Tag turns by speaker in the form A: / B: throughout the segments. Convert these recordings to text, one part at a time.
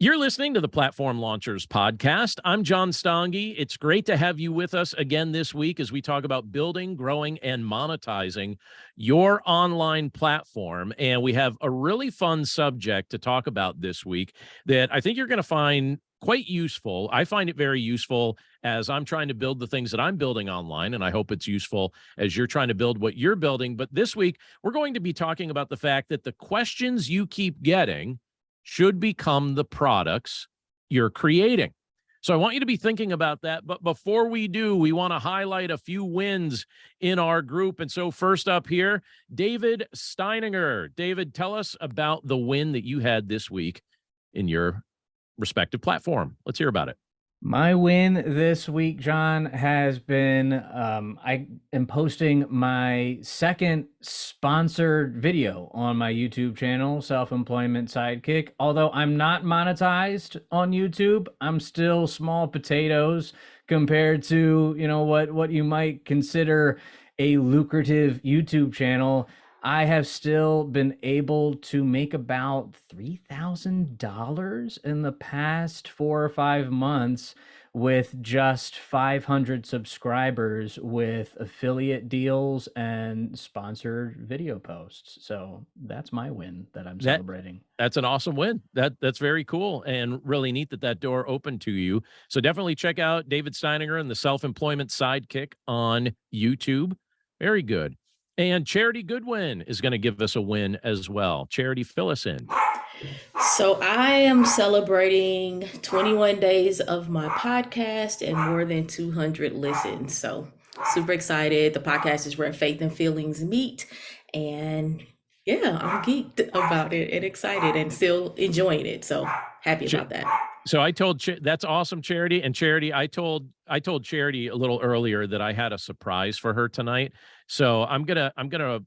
A: You're listening to the Platform Launchers podcast. I'm John Stange. It's great to have you with us again this week as we talk about building, growing, and monetizing your online platform. And we have a really fun subject to talk about this week that I think you're going to find quite useful. I find it very useful as I'm trying to build the things that I'm building online, and I hope it's useful as you're trying to build what you're building. But this week, we're going to be talking about the fact that the questions you keep getting should become the products you're creating. So I want you to be thinking about that. But before we do, we want to highlight a few wins in our group. And so first up here, David Steininger. David, tell us about the win that you had this week in your respective platform. Let's hear about it.
B: My win this week, John, has been I am posting my second sponsored video on my YouTube channel, Self-Employment Sidekick. Although I'm not monetized on YouTube, I'm still small potatoes compared to, what you might consider a lucrative YouTube channel. I have still been able to make about $3,000 in the past 4 or 5 months with just 500 subscribers with affiliate deals and sponsored video posts. So that's my win that I'm celebrating.
A: That's an awesome win. That's very cool and really neat that door opened to you. So definitely check out David Steininger and the Self-Employment Sidekick on YouTube. Very good. And Charity Goodwin is going to give us a win as well. Charity, fill us in.
C: So I am celebrating 21 days of my podcast and more than 200 listens. So super excited. The podcast is where faith and feelings meet. And yeah, I'm geeked about it and excited and still enjoying it. So happy about that.
A: So I told that's awesome, Charity. And Charity, I told Charity a little earlier that I had a surprise for her tonight. So I'm gonna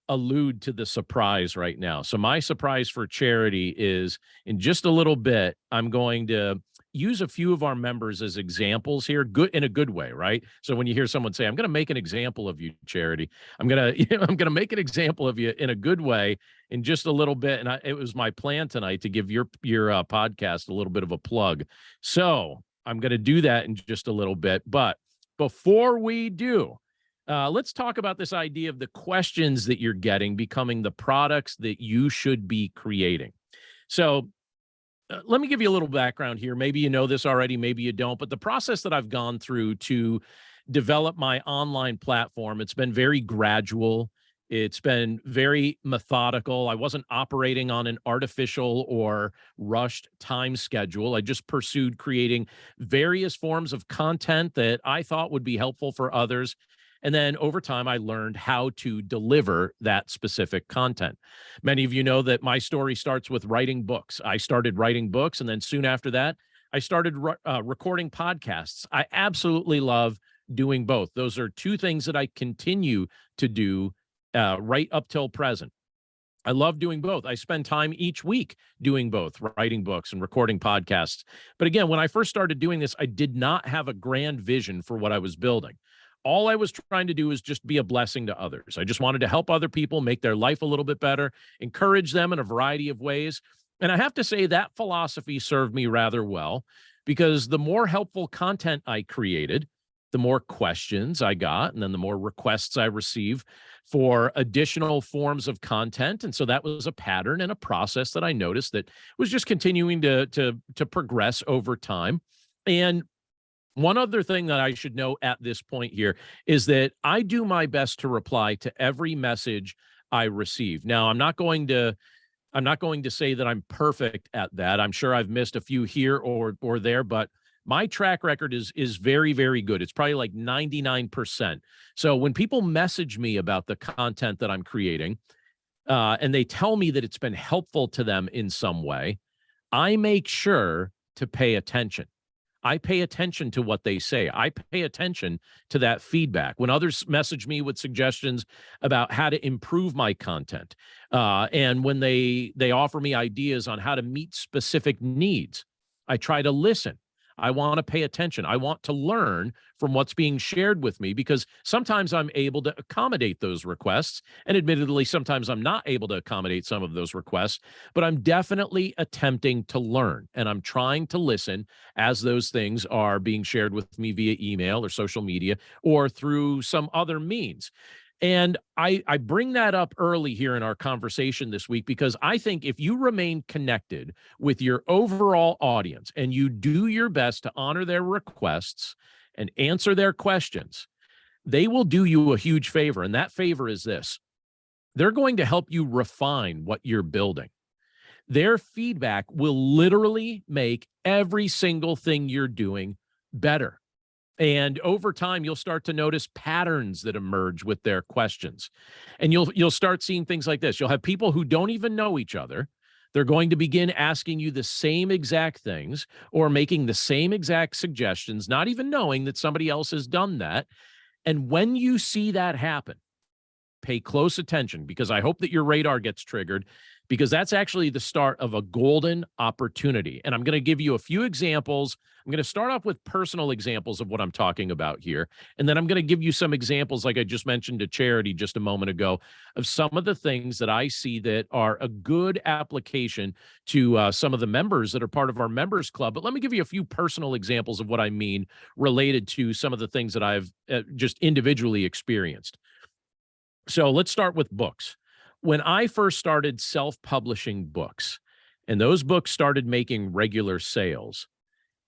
A: allude to the surprise right now. So my surprise for Charity is in just a little bit, I'm going to use a few of our members as examples here, good in a good way, right? So when you hear someone say, I'm going to make an example of you, Charity, I'm going to make an example of you in a good way in just a little bit. And it was my plan tonight to give your podcast a little bit of a plug. So I'm going to do that in just a little bit. But before we do, let's talk about this idea of the questions that you're getting becoming the products that you should be creating. So let me give you a little background here. Maybe you know this already, maybe you don't, but the process that I've gone through to develop my online platform, it's been very gradual. It's been very methodical. I wasn't operating on an artificial or rushed time schedule. I just pursued creating various forms of content that I thought would be helpful for others. And then over time, I learned how to deliver that specific content. Many of you know that my story starts with writing books. I started writing books, and then soon after that, I started recording podcasts. I absolutely love doing both. Those are two things that I continue to do right up till present. I love doing both. I spend time each week doing both, writing books and recording podcasts. But again, when I first started doing this, I did not have a grand vision for what I was building. All I was trying to do is just be a blessing to others. I just wanted to help other people make their life a little bit better, encourage them in a variety of ways. And I have to say that philosophy served me rather well, because the more helpful content I created, the more questions I got, and then the more requests I received for additional forms of content. And so that was a pattern and a process that I noticed that was just continuing to progress over time. And one other thing that I should know at this point here is that I do my best to reply to every message I receive. Now, I'm not going to say that I'm perfect at that. I'm sure I've missed a few here or there, but my track record is very, very good. It's probably like 99%. So when people message me about the content that I'm creating, and they tell me that it's been helpful to them in some way, I make sure to pay attention. I pay attention to what they say. I pay attention to that feedback. When others message me with suggestions about how to improve my content, and when they offer me ideas on how to meet specific needs, I try to listen. I want to pay attention. I want to learn from what's being shared with me, because sometimes I'm able to accommodate those requests. And admittedly, sometimes I'm not able to accommodate some of those requests, but I'm definitely attempting to learn, and I'm trying to listen as those things are being shared with me via email or social media or through some other means. And I bring that up early here in our conversation this week because I think if you remain connected with your overall audience and you do your best to honor their requests and answer their questions, they will do you a huge favor. And that favor is this: they're going to help you refine what you're building. Their feedback will literally make every single thing you're doing better. And over time, you'll start to notice patterns that emerge with their questions. And you'll start seeing things like this. You'll have people who don't even know each other. They're going to begin asking you the same exact things or making the same exact suggestions, not even knowing that somebody else has done that. And when you see that happen, pay close attention, because I hope that your radar gets triggered, because that's actually the start of a golden opportunity. And I'm going to give you a few examples. I'm going to start off with personal examples of what I'm talking about here. And then I'm going to give you some examples, like I just mentioned to Charity just a moment ago, of some of the things that I see that are a good application to some of the members that are part of our members club. But let me give you a few personal examples of what I mean related to some of the things that I've just individually experienced. So let's start with books. When I first started self-publishing books, and those books started making regular sales,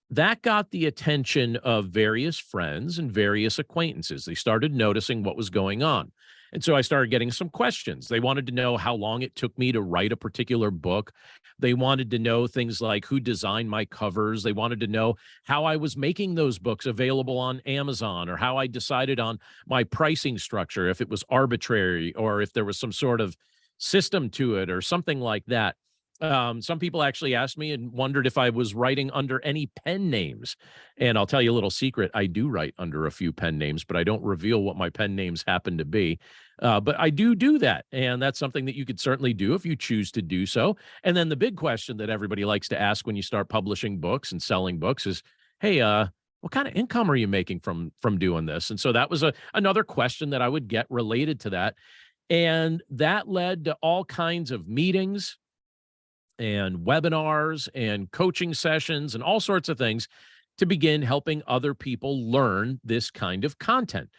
A: that got the attention of various friends and various acquaintances. They started noticing what was going on. And so I started getting some questions. They wanted to know how long it took me to write a particular book. They wanted to know things like who designed my covers. They wanted to know how I was making those books available on Amazon, or how I decided on my pricing structure, if it was arbitrary or if there was some sort of system to it or something like that. Some people actually asked me and wondered if I was writing under any pen names. And I'll tell you a little secret. I do write under a few pen names, but I don't reveal what my pen names happen to be. But I do that. And that's something that you could certainly do if you choose to do so. And then the big question that everybody likes to ask when you start publishing books and selling books is, hey, what kind of income are you making from doing this? And so that was another question that I would get related to that. And that led to all kinds of meetings and webinars and coaching sessions and all sorts of things to begin helping other people learn this kind of content.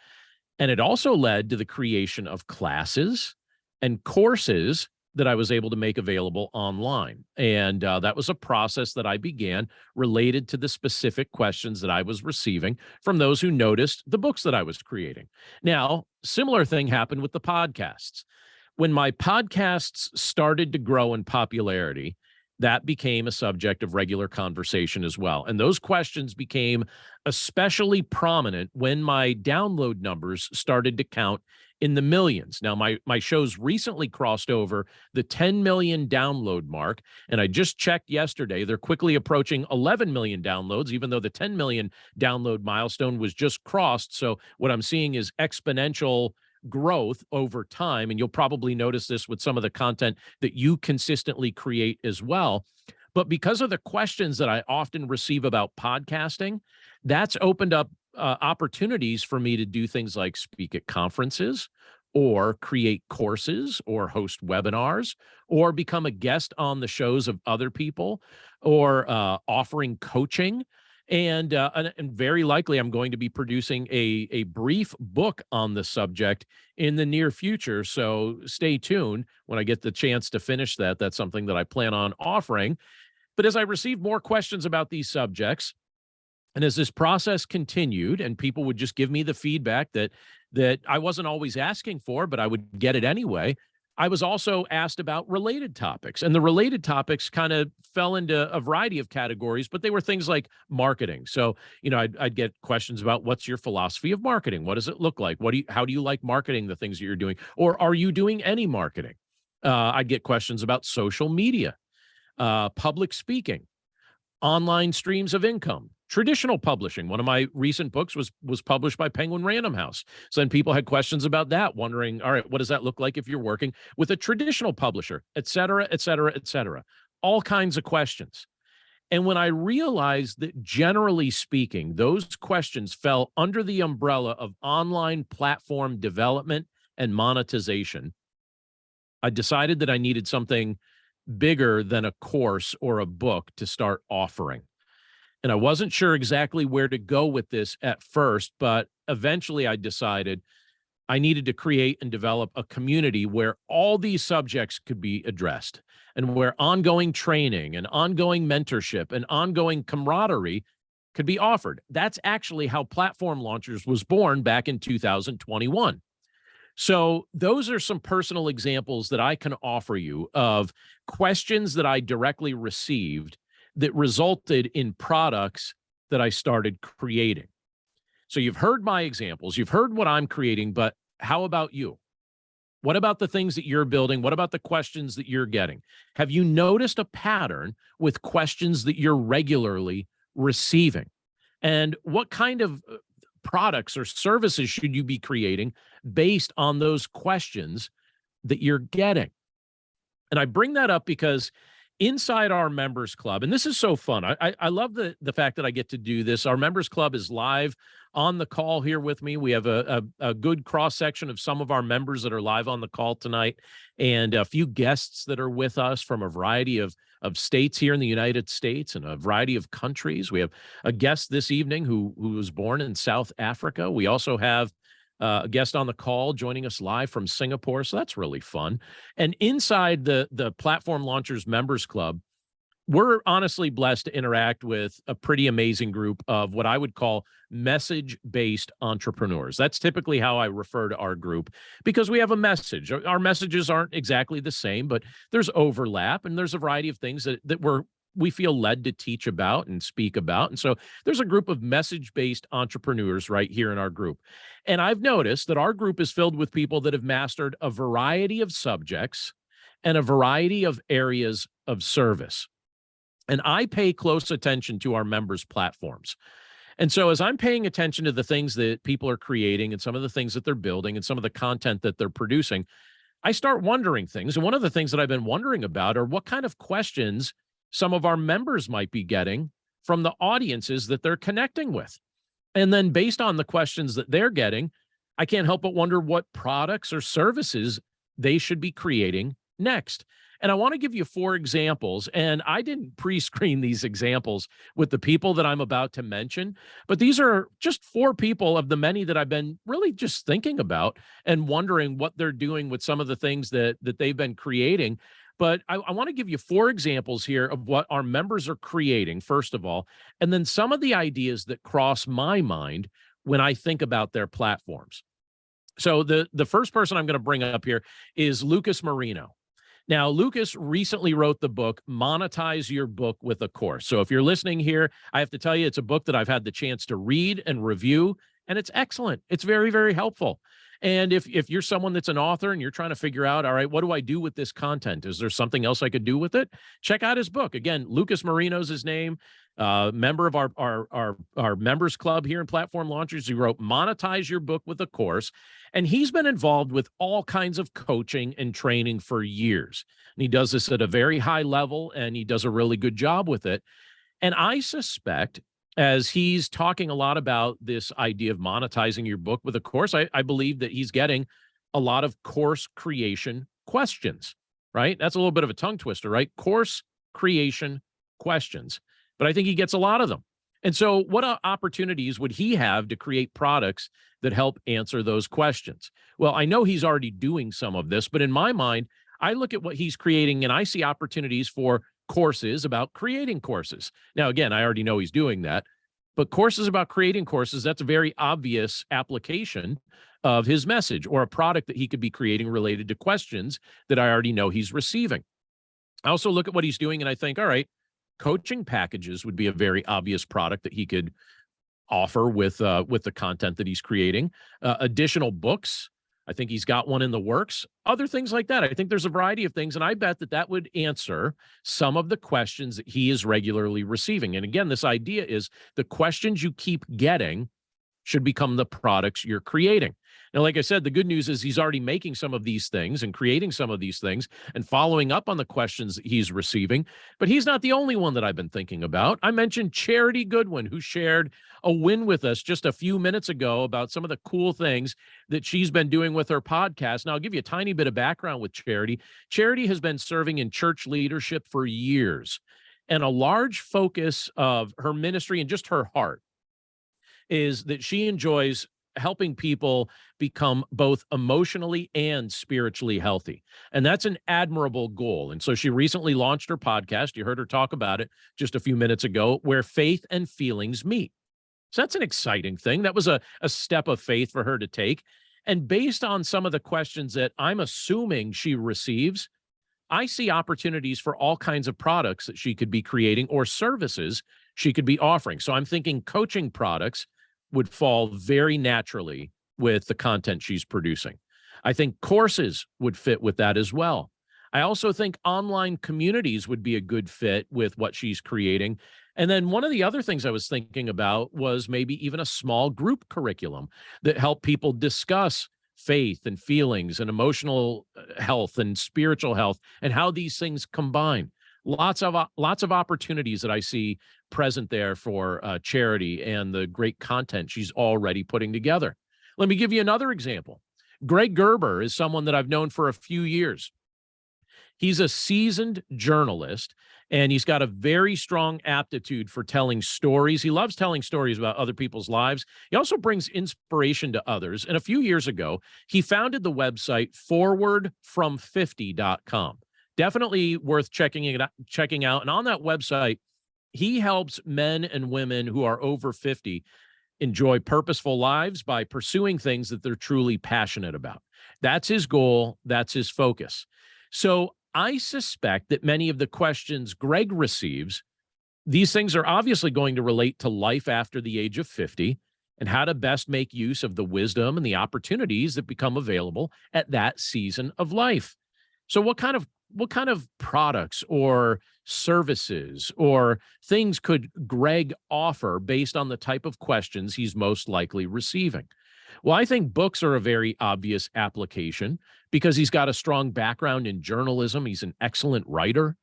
A: And it also led to the creation of classes and courses that I was able to make available online. And that was a process that I began related to the specific questions that I was receiving from those who noticed the books that I was creating. Now, similar thing happened with the podcasts. When my podcasts started to grow in popularity, that became a subject of regular conversation as well. And those questions became especially prominent when my download numbers started to count in the millions. Now, my shows recently crossed over the 10 million download mark, and I just checked yesterday. They're quickly approaching 11 million downloads, even though the 10 million download milestone was just crossed. So what I'm seeing is exponential growth over time. And you'll probably notice this with some of the content that you consistently create as well. But because of the questions that I often receive about podcasting, that's opened up opportunities for me to do things like speak at conferences, or create courses, or host webinars, or become a guest on the shows of other people, or offering coaching. And very likely I'm going to be producing a brief book on the subject in the near future. So stay tuned when I get the chance to finish that. That's something that I plan on offering. But as I received more questions about these subjects, and as this process continued and people would just give me the feedback that I wasn't always asking for, but I would get it anyway, I was also asked about related topics. And the related topics kind of fell into a variety of categories, but they were things like marketing. So, I'd get questions about, what's your philosophy of marketing? What does it look like? How do you like marketing the things that you're doing? Or are you doing any marketing? I'd get questions about social media, public speaking, online streams of income, traditional publishing. One of my recent books was published by Penguin Random House. So then people had questions about that, wondering, all right, what does that look like if you're working with a traditional publisher, et cetera, et cetera, et cetera. All kinds of questions. And when I realized that generally speaking, those questions fell under the umbrella of online platform development and monetization, I decided that I needed something bigger than a course or a book to start offering. And I wasn't sure exactly where to go with this at first, but eventually I decided I needed to create and develop a community where all these subjects could be addressed and where ongoing training and ongoing mentorship and ongoing camaraderie could be offered. That's actually how Platform Launchers was born back in 2021. So those are some personal examples that I can offer you of questions that I directly received that resulted in products that I started creating. So you've heard my examples, you've heard what I'm creating, but how about you? What about the things that you're building? What about the questions that you're getting? Have you noticed a pattern with questions that you're regularly receiving? And what kind of products or services should you be creating based on those questions that you're getting? And I bring that up because inside our members club, and this is so fun. I love the fact that I get to do this. Our members club is live on the call here with me. We have a good cross section of some of our members that are live on the call tonight, and a few guests that are with us from a variety of states here in the United States and a variety of countries. We have a guest this evening who was born in South Africa. We also have a guest on the call joining us live from Singapore. So that's really fun. And inside the Platform Launchers Members Club, we're honestly blessed to interact with a pretty amazing group of what I would call message-based entrepreneurs. That's typically how I refer to our group because we have a message. Our messages aren't exactly the same, but there's overlap and there's a variety of things that we feel led to teach about and speak about. And so there's a group of message-based entrepreneurs right here in our group. And I've noticed that our group is filled with people that have mastered a variety of subjects and a variety of areas of service. And I pay close attention to our members' platforms. And so as I'm paying attention to the things that people are creating and some of the things that they're building and some of the content that they're producing, I start wondering things. And one of the things that I've been wondering about are what kind of questions some of our members might be getting from the audiences that they're connecting with. And then based on the questions that they're getting, I can't help but wonder what products or services they should be creating next. And I want to give you 4 examples, and I didn't pre-screen these examples with the people that I'm about to mention, but these are just 4 people of the many that I've been really just thinking about and wondering what they're doing with some of the things that they've been creating. But I want to give you 4 examples here of what our members are creating, first of all, and then some of the ideas that cross my mind when I think about their platforms. So the first person I'm going to bring up here is Lucas Marino. Now, Lucas recently wrote the book, Monetize Your Book with a Course. So if you're listening here, I have to tell you, it's a book that I've had the chance to read and review, and it's excellent. It's very, very helpful. And if you're someone that's an author and you're trying to figure out, all right, what do I do with this content? Is there something else I could do with it? Check out his book. Again, Lucas Marino's his name, member of our members club here in Platform Launchers. He wrote Monetize Your Book with a Course. And he's been involved with all kinds of coaching and training for years. And he does this at a very high level, and he does a really good job with it. And I suspect, as he's talking a lot about this idea of monetizing your book with a course, I believe that he's getting a lot of course creation questions, right? That's a little bit of a tongue twister, right? Course creation questions. But I think he gets a lot of them. And so what opportunities would he have to create products that help answer those questions? Well, I know he's already doing some of this, but in my mind, I look at what he's creating and I see opportunities for courses about creating courses. Now, again, I already know he's doing that, but courses about creating courses, that's a very obvious application of his message or a product that he could be creating related to questions that I already know he's receiving. I also look at what he's doing and I think, all right, coaching packages would be a very obvious product that he could offer with the content that he's creating. Additional books, I think he's got one in the works. Other things like that. I think there's a variety of things, and I bet that would answer some of the questions that he is regularly receiving. And again, this idea is the questions you keep getting should become the products you're creating. Now, like I said, the good news is he's already making some of these things and creating some of these things and following up on the questions that he's receiving. But he's not the only one that I've been thinking about. I mentioned Charity Goodwin, who shared a win with us just a few minutes ago about some of the cool things that she's been doing with her podcast. Now, I'll give you a tiny bit of background with Charity. Charity has been serving in church leadership for years, and a large focus of her ministry and just her heart is that she enjoys helping people become both emotionally and spiritually healthy. And that's an admirable goal. And so she recently launched her podcast. You heard her talk about it just a few minutes ago, Where Faith and Feelings Meet. So that's an exciting thing. That was a step of faith for her to take. And based on some of the questions that I'm assuming she receives, I see opportunities for all kinds of products that she could be creating or services she could be offering. So I'm thinking coaching products would fall very naturally with the content she's producing. I think courses would fit with that as well. I also think online communities would be a good fit with what she's creating. And then one of the other things I was thinking about was maybe even a small group curriculum that helped people discuss faith and feelings and emotional health and spiritual health and how these things combine. Lots of opportunities that I see present there for Charity and the great content she's already putting together. Let me give you another example. Greg Gerber is someone that I've known for a few years. He's a seasoned journalist, and he's got a very strong aptitude for telling stories. He loves telling stories about other people's lives. He also brings inspiration to others. And a few years ago, he founded the website forwardfrom50.com. Definitely worth checking out. And on that website, he helps men and women who are over 50 enjoy purposeful lives by pursuing things that they're truly passionate about. That's his goal. That's his focus. So I suspect that many of the questions Greg receives, these things are obviously going to relate to life after the age of 50 and how to best make use of the wisdom and the opportunities that become available at that season of life. So what kind of products or services or things could Greg offer based on the type of questions he's most likely receiving? Well, I think books are a very obvious application because he's got a strong background in journalism. He's an excellent writer.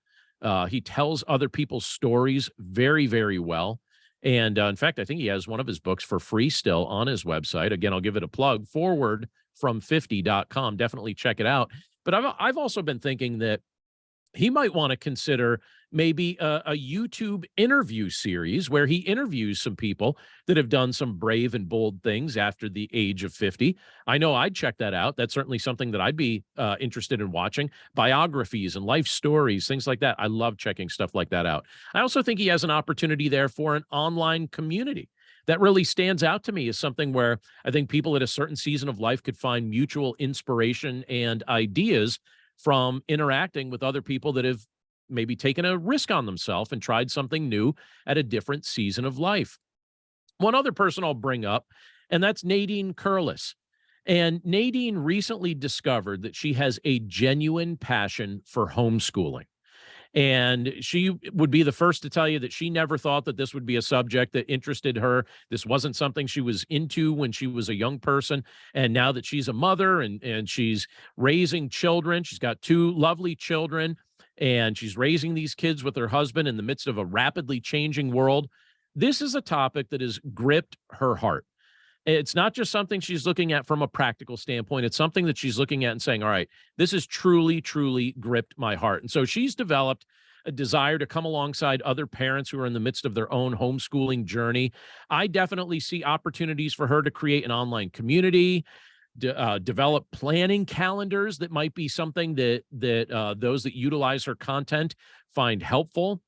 A: He tells other people's stories very, very well. And in fact, I think he has one of his books for free still on his website. Again, I'll give it a plug, forwardfrom50.com. Definitely check it out. But I've also been thinking that he might want to consider maybe a YouTube interview series where he interviews some people that have done some brave and bold things after the age of 50. I know I'd check that out. That's certainly something that I'd be interested in watching. Biographies and life stories, things like that. I love checking stuff like that out. I also think he has an opportunity there for an online community. That really stands out to me as something where I think people at a certain season of life could find mutual inspiration and ideas from interacting with other people that have maybe taken a risk on themselves and tried something new at a different season of life. One other person I'll bring up, and that's Nadine Curlis. And Nadine recently discovered that she has a genuine passion for homeschooling. And she would be the first to tell you that she never thought that this would be a subject that interested her. This wasn't something she was into when she was a young person. And now that she's a mother and she's raising children, she's got two lovely children, and she's raising these kids with her husband in the midst of a rapidly changing world. This is a topic that has gripped her heart. It's not just something she's looking at from a practical standpoint. It's something that she's looking at and saying, all right, this has truly, truly gripped my heart. And so she's developed a desire to come alongside other parents who are in the midst of their own homeschooling journey. I definitely see opportunities for her to create an online community, develop planning calendars that might be something that those that utilize her content find helpful.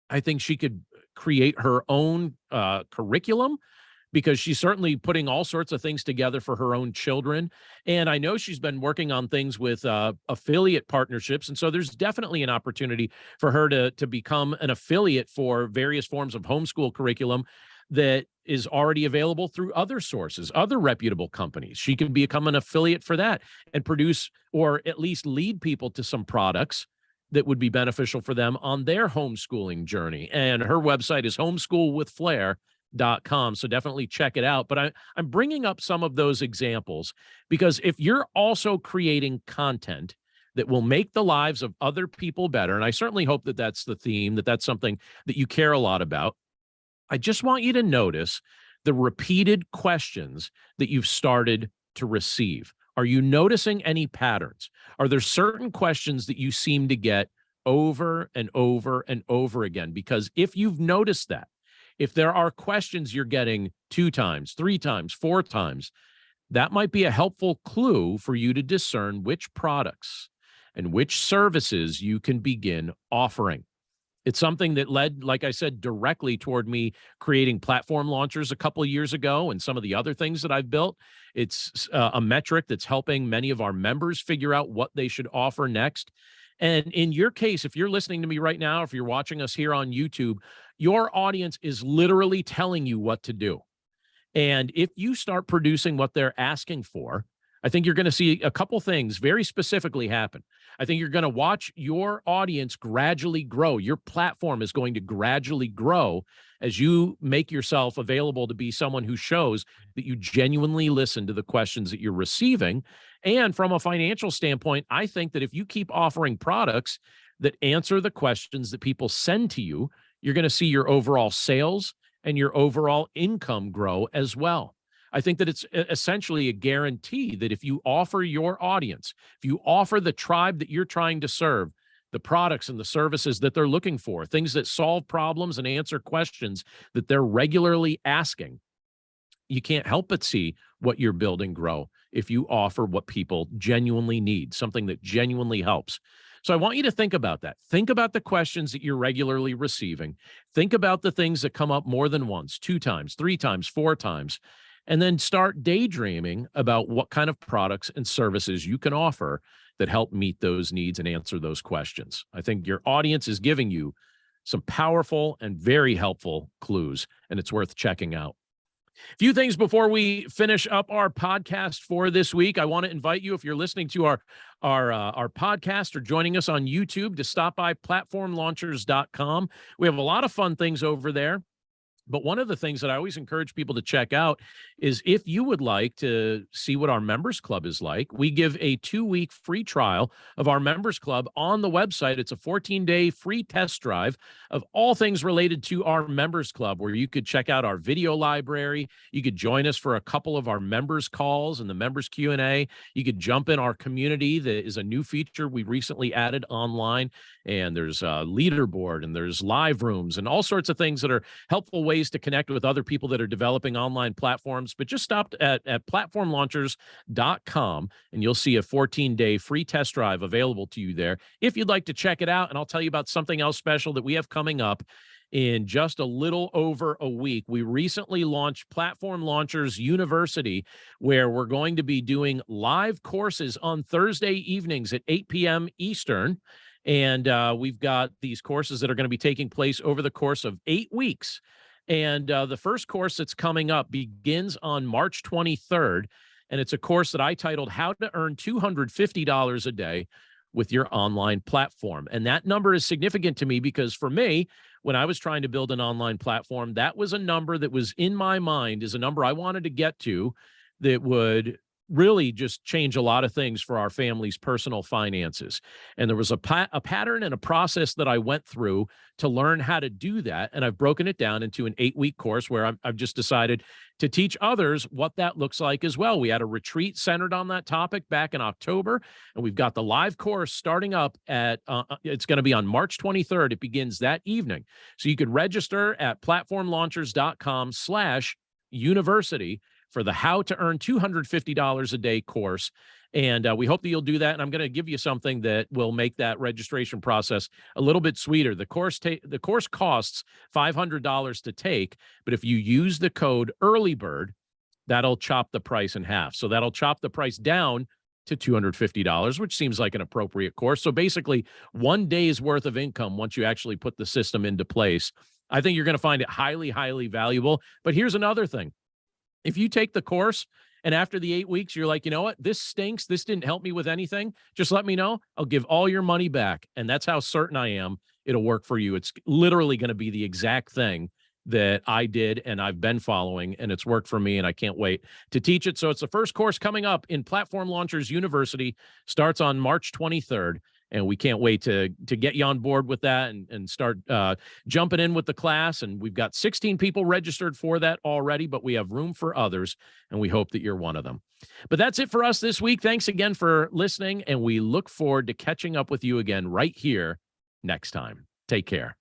A: I think she could create her own curriculum, because she's certainly putting all sorts of things together for her own children. And I know she's been working on things with affiliate partnerships. And so there's definitely an opportunity for her to become an affiliate for various forms of homeschool curriculum that is already available through other sources, other reputable companies. She can become an affiliate for that and produce, or at least lead people to some products that would be beneficial for them on their homeschooling journey. And her website is platformlaunchers.com. So definitely check it out. But I'm bringing up some of those examples because if you're also creating content that will make the lives of other people better, and I certainly hope that that's the theme, that that's something that you care a lot about, I just want you to notice the repeated questions that you've started to receive. Are you noticing any patterns? Are there certain questions that you seem to get over and over and over again? Because if you've noticed that, if there are questions you're getting 2 times, 3 times, 4 times, that might be a helpful clue for you to discern which products and which services you can begin offering. It's something that led, like I said, directly toward me creating Platform Launchers a couple of years ago and some of the other things that I've built. It's a metric that's helping many of our members figure out what they should offer next. And in your case, if you're listening to me right now, if you're watching us here on YouTube, your audience is literally telling you what to do. And if you start producing what they're asking for, I think you're going to see a couple things very specifically happen. I think you're going to watch your audience gradually grow. Your platform is going to gradually grow as you make yourself available to be someone who shows that you genuinely listen to the questions that you're receiving. And from a financial standpoint, I think that if you keep offering products that answer the questions that people send to you, you're going to see your overall sales and your overall income grow as well. I think that it's essentially a guarantee that if you offer your audience, if you offer the tribe that you're trying to serve, the products and the services that they're looking for, things that solve problems and answer questions that they're regularly asking, you can't help but see what you're building grow if you offer what people genuinely need, something that genuinely helps. So I want you to think about that. Think about the questions that you're regularly receiving. Think about the things that come up more than once, 2 times, 3 times, 4 times. And then start daydreaming about what kind of products and services you can offer that help meet those needs and answer those questions. I think your audience is giving you some powerful and very helpful clues, and it's worth checking out. A few things before we finish up our podcast for this week. I want to invite you, if you're listening to our podcast or joining us on YouTube, to stop by platformlaunchers.com. We have a lot of fun things over there. But one of the things that I always encourage people to check out is if you would like to see what our members club is like, we give a 2-week free trial of our members club on the website. It's a 14-day free test drive of all things related to our members club, where you could check out our video library. You could join us for a couple of our members calls and the members Q&A. You could jump in our community. That is a new feature we recently added online. And there's a leaderboard and there's live rooms and all sorts of things that are helpful ways to connect with other people that are developing online platforms. But just stop at platformlaunchers.com and you'll see a 14-day free test drive available to you there if you'd like to check it out. And I'll tell you about something else special that we have coming up in just a little over a week. We recently launched Platform Launchers University, where we're going to be doing live courses on Thursday evenings at 8 p.m. Eastern. And we've got these courses that are going to be taking place over the course of 8 weeks. And the first course that's coming up begins on March 23rd. And it's a course that I titled How to Earn $250 a Day with Your Online Platform. And that number is significant to me because for me, when I was trying to build an online platform, that was a number that was in my mind as a number I wanted to get to that would really just change a lot of things for our family's personal finances. And there was a pattern and a process that I went through to learn how to do that. And I've broken it down into an 8-week course where I've just decided to teach others what that looks like as well. We had a retreat centered on that topic back in October, and we've got the live course starting up at, it's going to be on March 23rd. It begins that evening. So you could register at platformlaunchers.com/university for the How to Earn $250 a Day course. And we hope that you'll do that. And I'm going to give you something that will make that registration process a little bit sweeter. The course costs $500 to take, but if you use the code EARLYBIRD, that'll chop the price in half. So that'll chop the price down to $250, which seems like an appropriate course. So basically 1 day's worth of income once you actually put the system into place. I think you're going to find it highly, highly valuable. But here's another thing. If you take the course and after the 8 weeks, you're like, you know what, this stinks, this didn't help me with anything, just let me know. I'll give all your money back. And that's how certain I am it'll work for you. It's literally going to be the exact thing that I did and I've been following, and it's worked for me, and I can't wait to teach it. So it's the first course coming up in Platform Launchers University, starts on March 23rd. And we can't wait to get you on board with that and start jumping in with the class. And we've got 16 people registered for that already, but we have room for others, and we hope that you're one of them. But that's it for us this week. Thanks again for listening, and we look forward to catching up with you again right here next time. Take care.